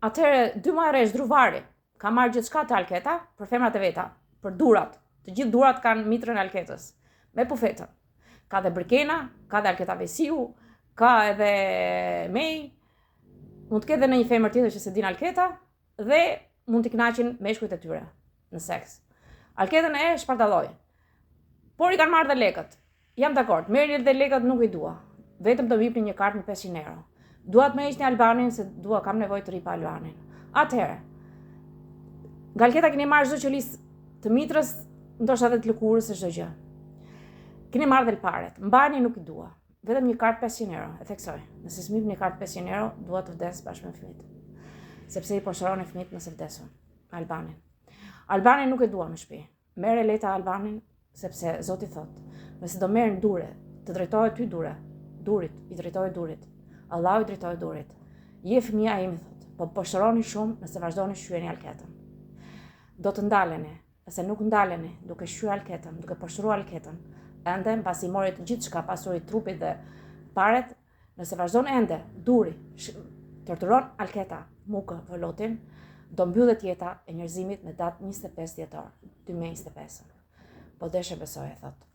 Atëherë 2 muaj rresh Druvari ka marrë gjithçka të Alketa për femrat e veta, për durat. Të gjithë durat kanë mitrën e Alketës, me pufetën. Ka dhe Bërkena, ka dhe Alketa Vesiu, ka edhe Mej, mund të ketë edhe në një femër tjetër që se din Alketa, dhe mund t'i kënaqin meshkujt e tyre në seks. Alketën e shpartalloj. Por i kanë marrë dhe lekët. Jam dakord, merrni dhe lekët, nuk i dua. Vetëm do vipni një kartë me 500 euro. Dua të më heqni Albanin se kam nevojë të ri pa Albanin. Atëherë, nga Alketa keni marrë çdo qelisë të mitrës, ndoshta edhe të lëkurës, çdo gjë. Keni marrë dhe lparet. Mbani, nuk i dua. Vetëm një kartë 500 euro, e theksoj. Nëse s'mip një kartë 500 euro, dua të vdes bashkë me fëmijët. Sepse i poshtëroni fëmijët nëse vdesun. Albanin. Albanin nuk e dua në shtëpi. Merre leta Albanin, sepse Zoti thot, nëse do merren dure, të drejtohet ty dure, durit, i drejtohet durit. Allahu i drejtohet durit. Je fëmia ime, thot, po poshtëroni shumë nëse vazhdoni shqyeni Alketën. Do të ndaleni, nëse nuk ndaleni duke shqyer Alketën, duke poshtruar Alketën, ende mbasi morit gjithçka, pasurit, trupit dhe paret, nëse vazhdon ende duri, torturon Alketa, Mukë, Volotin, do mbyllet jeta e njerëzimit me datë 25 dhjetor 2025. Po deshe besoj, thot.